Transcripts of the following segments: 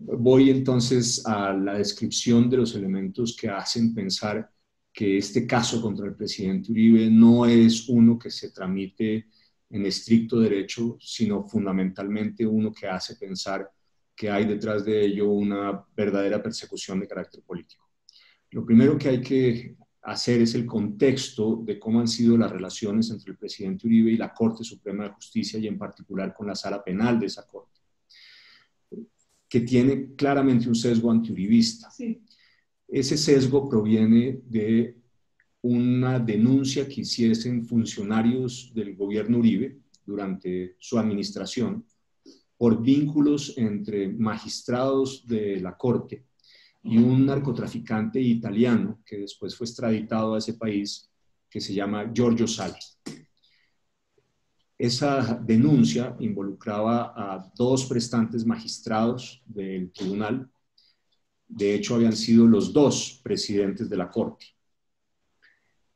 Voy entonces a la descripción de los elementos que hacen pensar que este caso contra el presidente Uribe no es uno que se tramite en estricto derecho, sino fundamentalmente uno que hace pensar que hay detrás de ello una verdadera persecución de carácter político. Lo primero que hay que hacer es el contexto de cómo han sido las relaciones entre el presidente Uribe y la Corte Suprema de Justicia y en particular con la sala penal de esa Corte, que tiene claramente un sesgo antiuribista. Sí. Ese sesgo proviene de una denuncia que hiciesen funcionarios del gobierno Uribe durante su administración por vínculos entre magistrados de la Corte y un narcotraficante italiano que después fue extraditado a ese país, que se llama Giorgio Sali. Esa denuncia involucraba a dos prestantes magistrados del tribunal. De hecho, habían sido los dos presidentes de la Corte.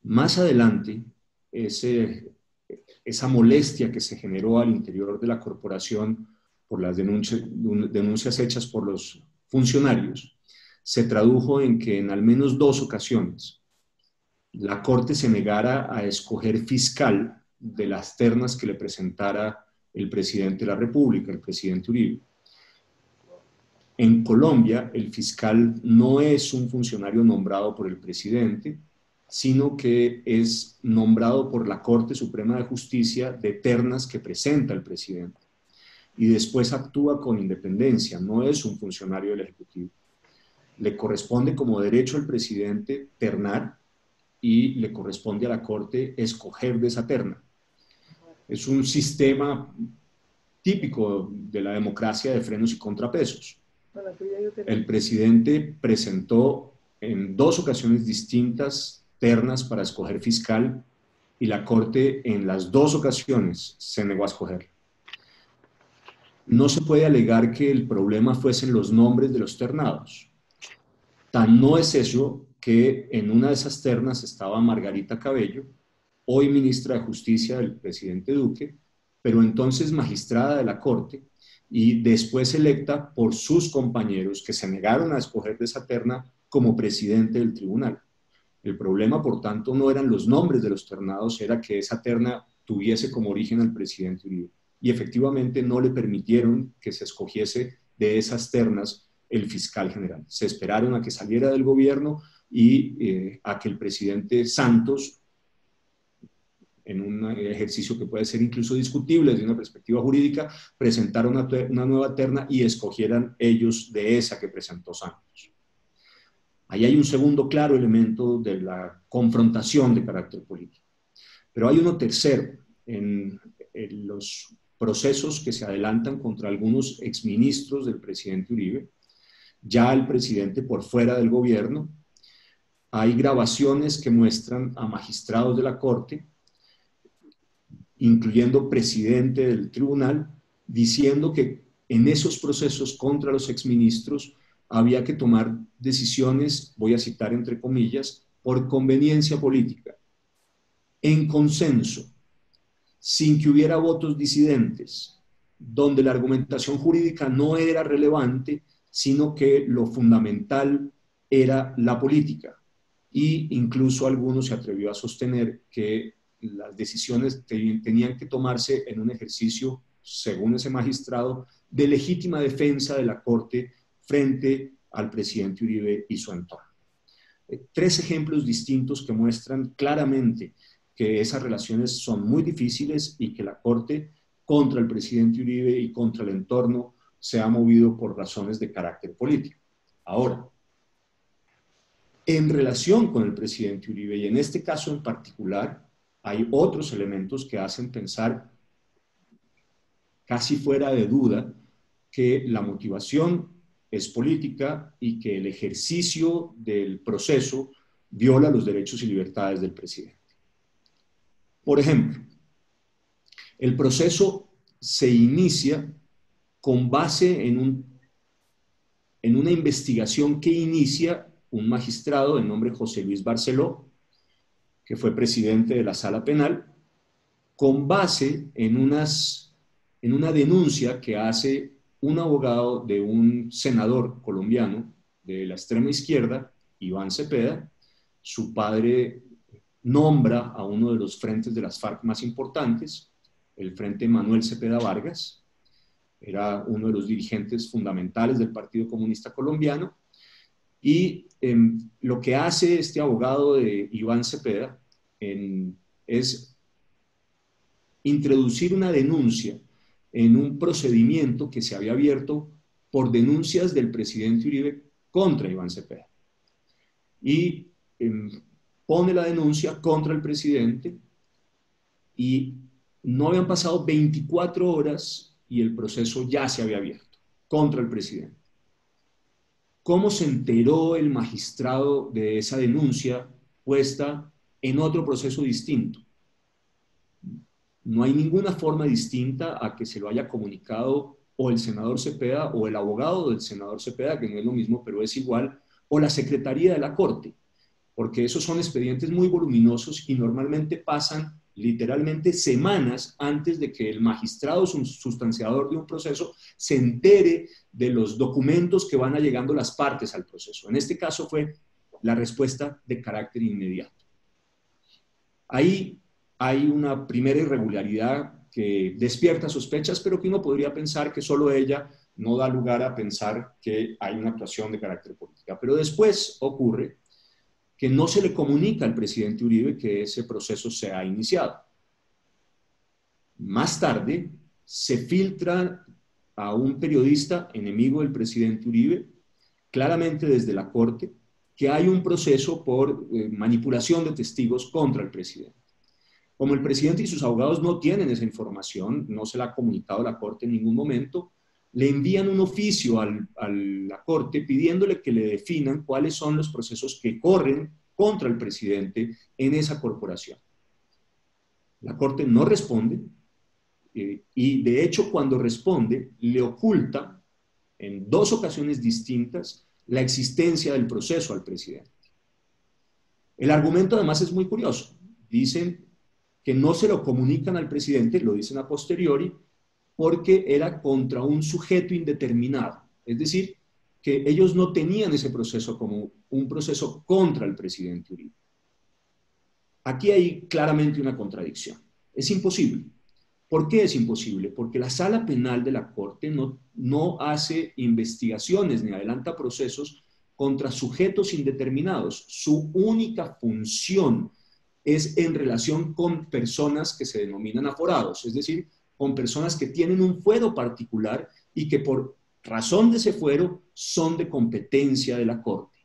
Más adelante, esa molestia que se generó al interior de la corporación por las denuncias hechas por los funcionarios se tradujo en que en al menos dos ocasiones la Corte se negara a escoger fiscal de las ternas que le presentara el presidente de la República, el presidente Uribe. En Colombia, el fiscal no es un funcionario nombrado por el presidente, sino que es nombrado por la Corte Suprema de Justicia de ternas que presenta el presidente. Y después actúa con independencia, no es un funcionario del Ejecutivo. Le corresponde como derecho al presidente ternar y le corresponde a la Corte escoger de esa terna. Es un sistema típico de la democracia de frenos y contrapesos. El presidente presentó en dos ocasiones distintas ternas para escoger fiscal y la Corte en las dos ocasiones se negó a escoger. No se puede alegar que el problema fuesen los nombres de los ternados. Tan no es eso que en una de esas ternas estaba Margarita Cabello, hoy ministra de Justicia del presidente Duque, pero entonces magistrada de la Corte y después electa por sus compañeros que se negaron a escoger de esa terna como presidente del tribunal. El problema, por tanto, no eran los nombres de los ternados, era que esa terna tuviese como origen al presidente Uribe. Y efectivamente no le permitieron que se escogiese de esas ternas el fiscal general. Se esperaron a que saliera del gobierno y a que el presidente Santos, en un ejercicio que puede ser incluso discutible desde una perspectiva jurídica, presentara una nueva terna y escogieran ellos de esa que presentó Santos. Ahí hay un segundo claro elemento de la confrontación de carácter político. Pero hay uno tercero en los procesos que se adelantan contra algunos exministros del presidente Uribe, ya el presidente por fuera del gobierno. Hay grabaciones que muestran a magistrados de la Corte, incluyendo presidente del tribunal, diciendo que en esos procesos contra los exministros había que tomar decisiones, voy a citar entre comillas, por conveniencia política, en consenso, sin que hubiera votos disidentes, donde la argumentación jurídica no era relevante, sino que lo fundamental era la política. Y incluso algunos se atrevió a sostener que las decisiones tenían que tomarse en un ejercicio, según ese magistrado, de legítima defensa de la Corte frente al presidente Uribe y su entorno. Tres ejemplos distintos que muestran claramente que esas relaciones son muy difíciles y que la Corte contra el presidente Uribe y contra el entorno se ha movido por razones de carácter político. Ahora, en relación con el presidente Uribe, y en este caso en particular, hay otros elementos que hacen pensar casi fuera de duda que la motivación es política y que el ejercicio del proceso viola los derechos y libertades del presidente. Por ejemplo, el proceso se inicia con base en una investigación que inicia un magistrado de nombre José Luis Barceló, que fue presidente de la Sala Penal, con base en una denuncia que hace un abogado de un senador colombiano de la extrema izquierda, Iván Cepeda. Su padre nombra a uno de los frentes de las FARC más importantes, el Frente Manuel Cepeda Vargas. Era uno de los dirigentes fundamentales del Partido Comunista Colombiano. Y lo que hace este abogado de Iván Cepeda es introducir una denuncia en un procedimiento que se había abierto por denuncias del presidente Uribe contra Iván Cepeda. Y pone la denuncia contra el presidente y no habían pasado 24 horas y el proceso ya se había abierto contra el presidente. ¿Cómo se enteró el magistrado de esa denuncia puesta en otro proceso distinto? No hay ninguna forma distinta a que se lo haya comunicado o el senador Cepeda o el abogado del senador Cepeda, que no es lo mismo, pero es igual, o la Secretaría de la Corte, porque esos son expedientes muy voluminosos y normalmente pasan literalmente semanas antes de que el magistrado sustanciador de un proceso se entere de los documentos que van llegando las partes al proceso. En este caso fue la respuesta de carácter inmediato. Ahí hay una primera irregularidad que despierta sospechas, pero que uno podría pensar que solo ella no da lugar a pensar que hay una actuación de carácter política. Pero después ocurre que no se le comunica al presidente Uribe que ese proceso se ha iniciado. Más tarde se filtra a un periodista enemigo del presidente Uribe, claramente desde la Corte, que hay un proceso por manipulación de testigos contra el presidente. Como el presidente y sus abogados no tienen esa información, no se la ha comunicado a la Corte en ningún momento, le envían un oficio a la Corte pidiéndole que le definan cuáles son los procesos que corren contra el presidente en esa corporación. La Corte no responde y de hecho cuando responde le oculta en 2 ocasiones distintas la existencia del proceso al presidente. El argumento además es muy curioso. Dicen que no se lo comunican al presidente, lo dicen a posteriori, porque era contra un sujeto indeterminado. Es decir, que ellos no tenían ese proceso como un proceso contra el presidente Uribe. Aquí hay claramente una contradicción. Es imposible. ¿Por qué es imposible? Porque la sala penal de la Corte no hace investigaciones ni adelanta procesos contra sujetos indeterminados. Su única función es en relación con personas que se denominan aforados, es decir, con personas que tienen un fuero particular y que por razón de ese fuero son de competencia de la Corte.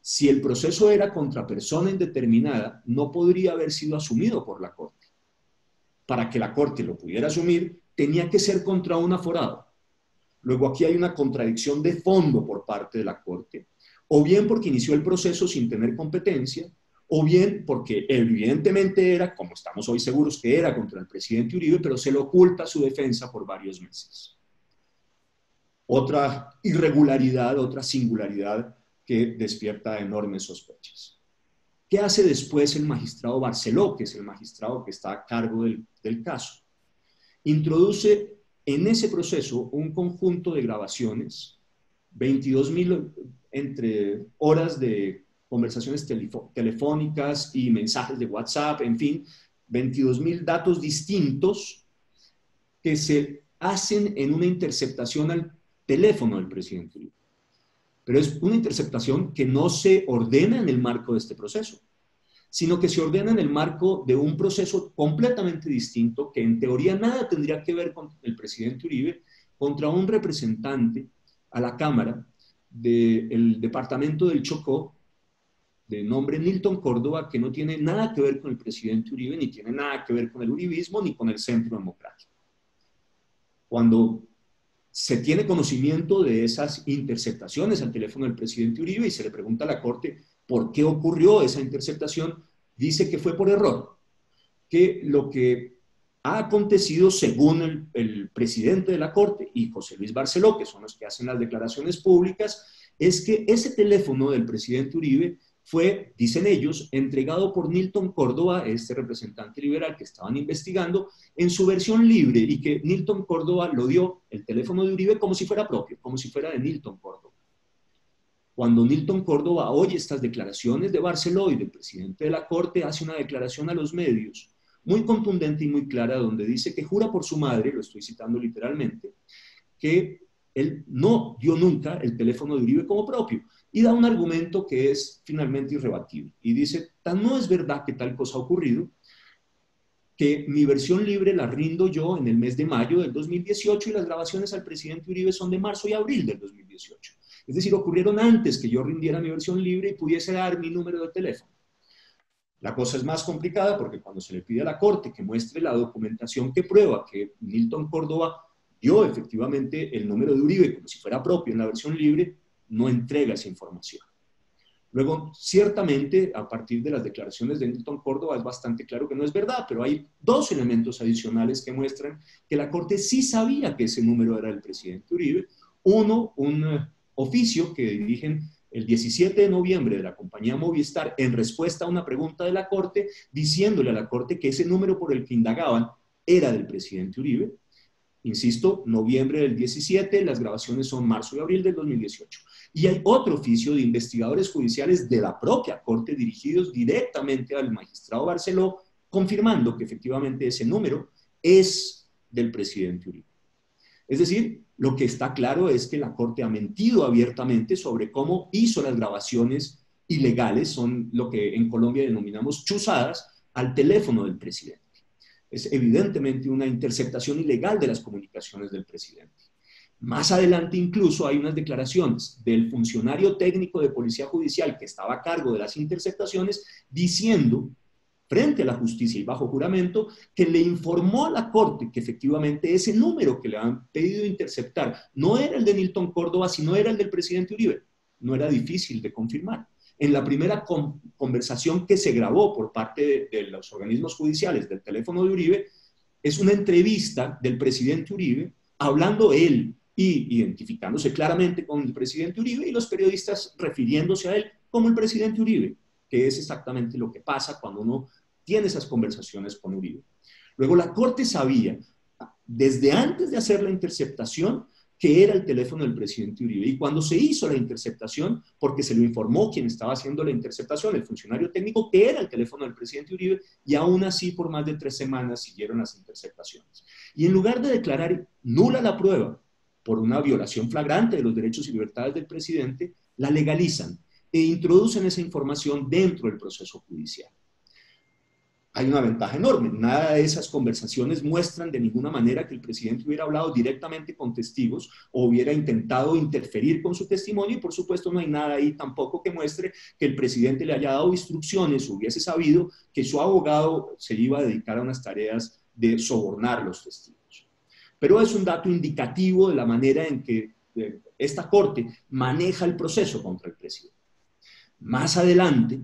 Si el proceso era contra persona indeterminada, no podría haber sido asumido por la Corte. Para que la Corte lo pudiera asumir, tenía que ser contra un aforado. Luego aquí hay una contradicción de fondo por parte de la Corte, o bien porque inició el proceso sin tener competencia, o bien porque evidentemente era, como estamos hoy seguros que era contra el presidente Uribe, pero se le oculta su defensa por varios meses. Otra irregularidad, otra singularidad que despierta enormes sospechas. ¿Qué hace después el magistrado Barceló, que es el magistrado que está a cargo del caso? Introduce en ese proceso un conjunto de grabaciones, 22.000 entre horas de conversaciones telefónicas y mensajes de WhatsApp, en fin, 22.000 datos distintos que se hacen en una interceptación al teléfono del presidente Uribe. Pero es una interceptación que no se ordena en el marco de este proceso, sino que se ordena en el marco de un proceso completamente distinto que en teoría nada tendría que ver con el presidente Uribe, contra un representante a la Cámara del departamento del Chocó, de nombre Nilton Córdoba, que no tiene nada que ver con el presidente Uribe, ni tiene nada que ver con el uribismo, ni con el Centro Democrático. Cuando se tiene conocimiento de esas interceptaciones al teléfono del presidente Uribe y se le pregunta a la Corte por qué ocurrió esa interceptación, dice que fue por error, que lo que ha acontecido según el presidente de la Corte y José Luis Barceló, que son los que hacen las declaraciones públicas, es que ese teléfono del presidente Uribe fue, dicen ellos, entregado por Nilton Córdoba, este representante liberal que estaban investigando, en su versión libre, y que Nilton Córdoba lo dio, el teléfono de Uribe, como si fuera propio, como si fuera de Nilton Córdoba. Cuando Nilton Córdoba oye estas declaraciones de Barceló y del presidente de la Corte, hace una declaración a los medios muy contundente y muy clara, donde dice que jura por su madre, lo estoy citando literalmente, que él no dio nunca el teléfono de Uribe como propio, y da un argumento que es finalmente irrebatible. Y dice, tan no es verdad que tal cosa ha ocurrido, que mi versión libre la rindo yo en el mes de mayo del 2018 y las grabaciones al presidente Uribe son de marzo y abril del 2018. Es decir, ocurrieron antes que yo rindiera mi versión libre y pudiese dar mi número de teléfono. La cosa es más complicada porque cuando se le pide a la Corte que muestre la documentación que prueba que Nilton Córdoba dio efectivamente el número de Uribe como si fuera propio en la versión libre, no entrega esa información. Luego, ciertamente, a partir de las declaraciones de Nilton Córdoba es bastante claro que no es verdad, pero hay dos elementos adicionales que muestran que la Corte sí sabía que ese número era el presidente Uribe. Uno, un oficio que dirigen el 17 de noviembre de la compañía Movistar en respuesta a una pregunta de la Corte, diciéndole a la Corte que ese número por el que indagaban era del presidente Uribe. Insisto, noviembre del 17, las grabaciones son marzo y abril del 2018. Y hay otro oficio de investigadores judiciales de la propia Corte dirigidos directamente al magistrado Barceló, confirmando que efectivamente ese número es del presidente Uribe. Es decir, lo que está claro es que la Corte ha mentido abiertamente sobre cómo hizo las grabaciones ilegales, son lo que en Colombia denominamos chuzadas, al teléfono del presidente. Es evidentemente una interceptación ilegal de las comunicaciones del presidente. Más adelante incluso hay unas declaraciones del funcionario técnico de Policía Judicial que estaba a cargo de las interceptaciones diciendo, frente a la justicia y bajo juramento, que le informó a la Corte que efectivamente ese número que le han pedido interceptar no era el de Nilton Córdoba, sino era el del presidente Uribe. No era difícil de confirmar. En la primera conversación que se grabó por parte de los organismos judiciales del teléfono de Uribe, es una entrevista del presidente Uribe, hablando él y identificándose claramente con el presidente Uribe y los periodistas refiriéndose a él como el presidente Uribe, que es exactamente lo que pasa cuando uno tiene esas conversaciones con Uribe. Luego la Corte sabía, desde antes de hacer la interceptación, que era el teléfono del presidente Uribe. Y cuando se hizo la interceptación, porque se lo informó quien estaba haciendo la interceptación, el funcionario técnico, que era el teléfono del presidente Uribe, y aún así por más de 3 semanas siguieron las interceptaciones. Y en lugar de declarar nula la prueba por una violación flagrante de los derechos y libertades del presidente, la legalizan e introducen esa información dentro del proceso judicial. Hay una ventaja enorme. Nada de esas conversaciones muestran de ninguna manera que el presidente hubiera hablado directamente con testigos o hubiera intentado interferir con su testimonio, y por supuesto no hay nada ahí tampoco que muestre que el presidente le haya dado instrucciones o hubiese sabido que su abogado se iba a dedicar a unas tareas de sobornar a los testigos. Pero es un dato indicativo de la manera en que esta Corte maneja el proceso contra el presidente. Más adelante,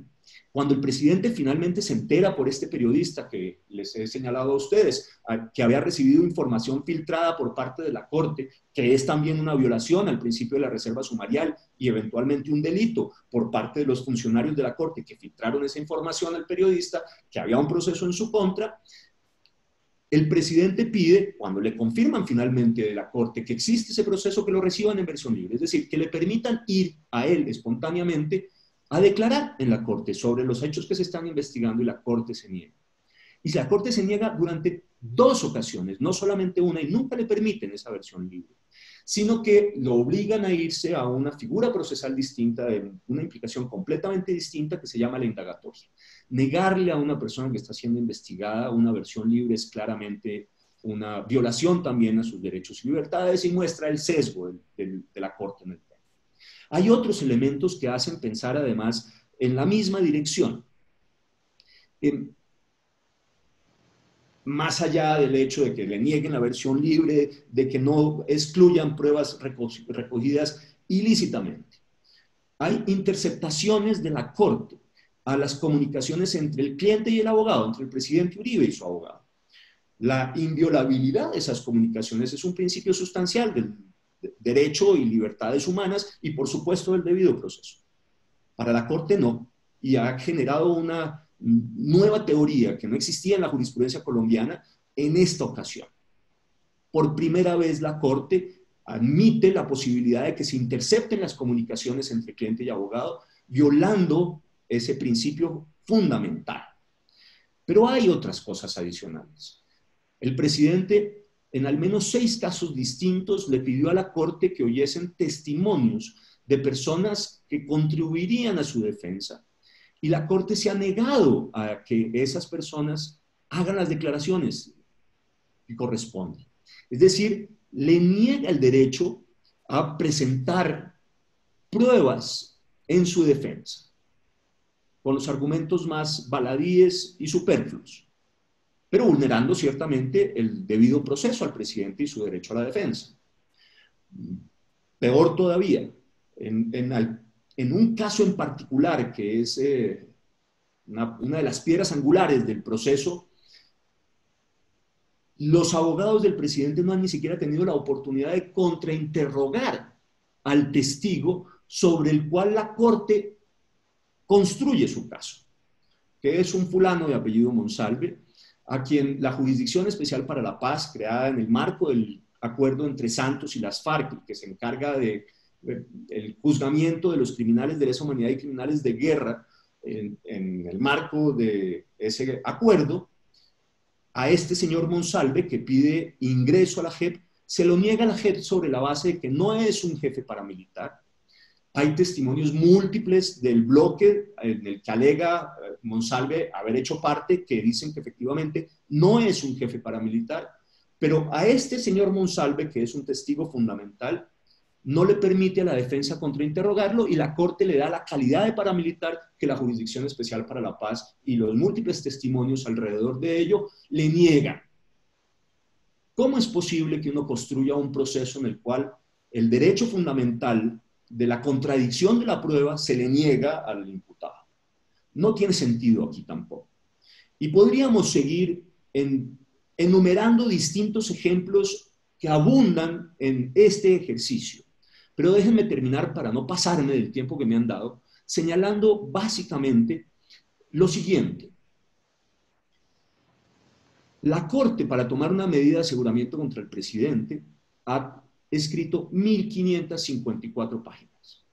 cuando el presidente finalmente se entera por este periodista que les he señalado a ustedes, que había recibido información filtrada por parte de la Corte, que es también una violación al principio de la reserva sumarial y eventualmente un delito por parte de los funcionarios de la Corte que filtraron esa información al periodista, que había un proceso en su contra, el presidente pide, cuando le confirman finalmente de la Corte que existe ese proceso, que lo reciban en versión libre, es decir, que le permitan ir a él espontáneamente a declarar en la Corte sobre los hechos que se están investigando, y la Corte se niega. Y la Corte se niega durante 2 ocasiones, no solamente una, y nunca le permiten esa versión libre, sino que lo obligan a irse a una figura procesal distinta, de una implicación completamente distinta que se llama la indagatoria. Negarle a una persona que está siendo investigada una versión libre es claramente una violación también a sus derechos y libertades y muestra el sesgo de la Corte en el tema. Hay otros elementos que hacen pensar además en la misma dirección. Más allá del hecho de que le nieguen la versión libre, de que no excluyan pruebas recogidas ilícitamente. Hay interceptaciones de la Corte a las comunicaciones entre el cliente y el abogado, entre el presidente Uribe y su abogado. La inviolabilidad de esas comunicaciones es un principio sustancial del derecho y libertades humanas y por supuesto del debido proceso. Para la Corte no. y ha generado una nueva teoría que no existía en la jurisprudencia colombiana en esta ocasión. Por primera vez la Corte admite la posibilidad de que se intercepten las comunicaciones entre cliente y abogado, violando ese principio fundamental. Pero hay otras cosas adicionales. El presidente, en al menos 6 casos distintos, le pidió a la Corte que oyesen testimonios de personas que contribuirían a su defensa, y la Corte se ha negado a que esas personas hagan las declaraciones que corresponden. Es decir, le niega el derecho a presentar pruebas en su defensa, con los argumentos más baladíes y superfluos, pero vulnerando ciertamente el debido proceso al presidente y su derecho a la defensa. Peor todavía, en un caso en particular que es una de las piedras angulares del proceso, los abogados del presidente no han ni siquiera tenido la oportunidad de contrainterrogar al testigo sobre el cual la Corte construye su caso, que es un fulano de apellido Monsalve, a quien la Jurisdicción Especial para la Paz, creada en el marco del acuerdo entre Santos y las FARC, que se encarga de el juzgamiento de los criminales de lesa humanidad y criminales de guerra, en el marco de ese acuerdo, a este señor Monsalve, que pide ingreso a la JEP, se lo niega a la JEP sobre la base de que no es un jefe paramilitar. Hay testimonios múltiples del bloque en el que alega Monsalve haber hecho parte, que dicen que efectivamente no es un jefe paramilitar, pero a este señor Monsalve, que es un testigo fundamental, no le permite a la defensa contrainterrogarlo, y la Corte le da la calidad de paramilitar que la Jurisdicción Especial para la Paz y los múltiples testimonios alrededor de ello le niegan. ¿Cómo es posible que uno construya un proceso en el cual el derecho fundamental de la contradicción de la prueba se le niega al imputado? No tiene sentido aquí tampoco. Y podríamos seguir enumerando distintos ejemplos que abundan en este ejercicio. Pero déjenme terminar, para no pasarme del tiempo que me han dado, señalando básicamente lo siguiente. La Corte, para tomar una medida de aseguramiento contra el presidente, ha escrito 1.554 páginas.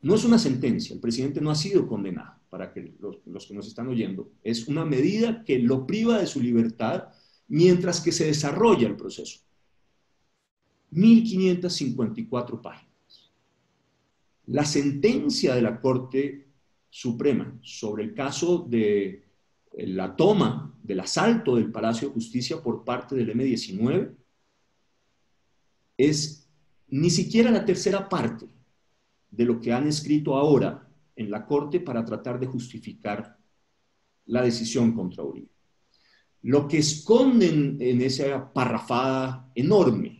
No es una sentencia, el presidente no ha sido condenado, para que los que nos están oyendo. Es una medida que lo priva de su libertad mientras que se desarrolla el proceso. 1.554 páginas. La sentencia de la Corte Suprema sobre el caso de la toma, del asalto del Palacio de Justicia por parte del M-19 es ni siquiera la tercera parte de lo que han escrito ahora en la Corte para tratar de justificar la decisión contra Uribe. Lo que esconden en esa parrafada enorme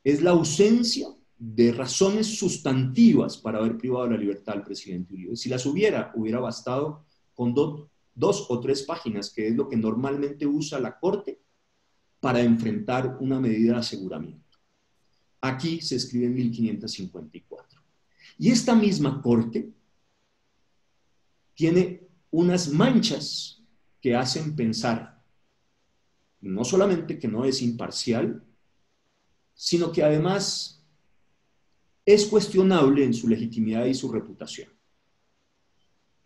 es la ausencia de razones sustantivas para haber privado la libertad al presidente Uribe. Si las hubiera bastado con dos o tres páginas, que es lo que normalmente usa la Corte para enfrentar una medida de aseguramiento. Aquí se escribe en 1554. Y esta misma Corte tiene unas manchas que hacen pensar no solamente que no es imparcial, sino que además es cuestionable en su legitimidad y su reputación.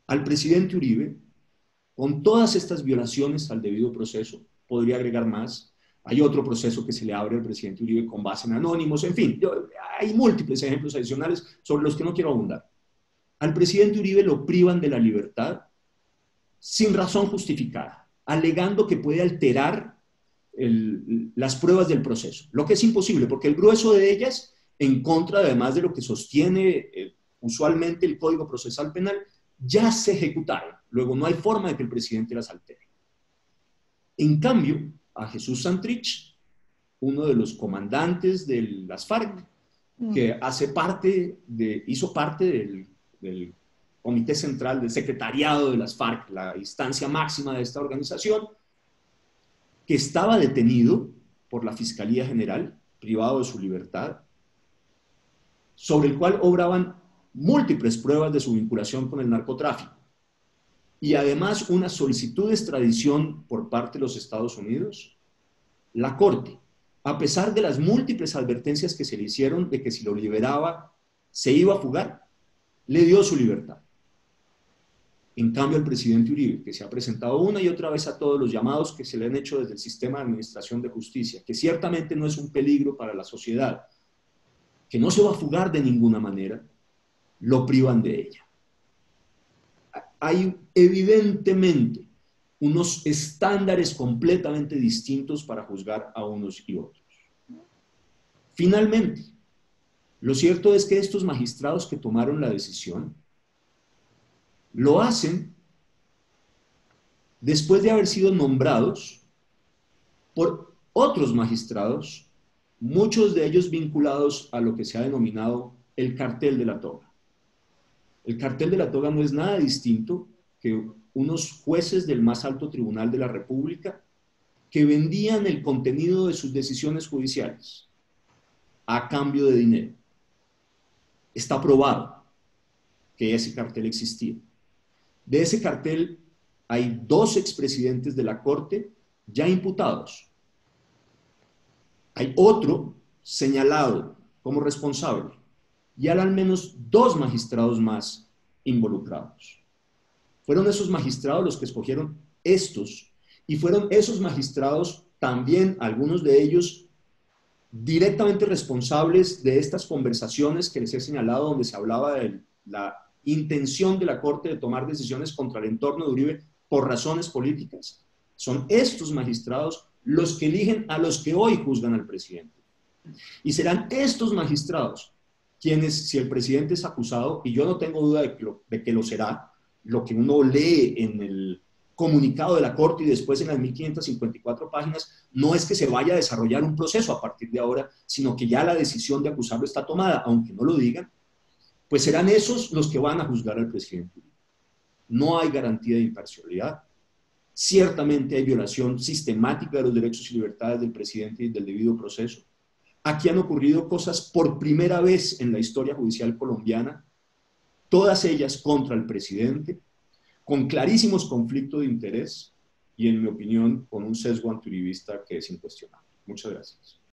Al presidente Uribe, con todas estas violaciones al debido proceso, podría agregar más. Hay otro proceso que se le abre al presidente Uribe con base en anónimos, en fin, hay múltiples ejemplos adicionales sobre los que no quiero abundar. Al presidente Uribe lo privan de la libertad sin razón justificada, alegando que puede alterar las pruebas del proceso, lo que es imposible, porque el grueso de ellas, en contra además de lo que sostiene usualmente el Código Procesal Penal, ya se ejecutaron. Luego no hay forma de que el presidente las altere. En cambio, a Jesús Santrich, uno de los comandantes de las FARC, que hizo parte del Comité Central, del Secretariado de las FARC, la instancia máxima de esta organización, que estaba detenido por la Fiscalía General, privado de su libertad, sobre el cual obraban múltiples pruebas de su vinculación con el narcotráfico y además una solicitud de extradición por parte de los Estados Unidos, la Corte, a pesar de las múltiples advertencias que se le hicieron de que si lo liberaba se iba a fugar, le dio su libertad. En cambio, al presidente Uribe, que se ha presentado una y otra vez a todos los llamados que se le han hecho desde el sistema de administración de justicia, que ciertamente no es un peligro para la sociedad, que no se va a fugar de ninguna manera, lo privan de ella. Hay evidentemente unos estándares completamente distintos para juzgar a unos y otros. Finalmente, lo cierto es que estos magistrados que tomaron la decisión lo hacen después de haber sido nombrados por otros magistrados, muchos de ellos vinculados a lo que se ha denominado el cartel de la toga. El cartel de la toga no es nada distinto que unos jueces del más alto tribunal de la República que vendían el contenido de sus decisiones judiciales a cambio de dinero. Está probado que ese cartel existía. De ese cartel hay 2 expresidentes de la Corte ya imputados. Hay otro señalado como responsable y hay al menos 2 magistrados más involucrados. Fueron esos magistrados los que escogieron estos y fueron esos magistrados también, algunos de ellos, directamente responsables de estas conversaciones que les he señalado donde se hablaba de la intención de la Corte de tomar decisiones contra el entorno de Uribe por razones políticas. Son estos magistrados los que eligen a los que hoy juzgan al presidente. Y serán estos magistrados quienes, si el presidente es acusado, y yo no tengo duda de que lo será, lo que uno lee en el comunicado de la Corte y después en las 1554 páginas, no es que se vaya a desarrollar un proceso a partir de ahora, sino que ya la decisión de acusarlo está tomada, aunque no lo digan, pues serán esos los que van a juzgar al presidente. No hay garantía de imparcialidad. Ciertamente hay violación sistemática de los derechos y libertades del presidente y del debido proceso. Aquí han ocurrido cosas por primera vez en la historia judicial colombiana, todas ellas contra el presidente, con clarísimos conflictos de interés y, en mi opinión, con un sesgo antiuribista que es incuestionable. Muchas gracias.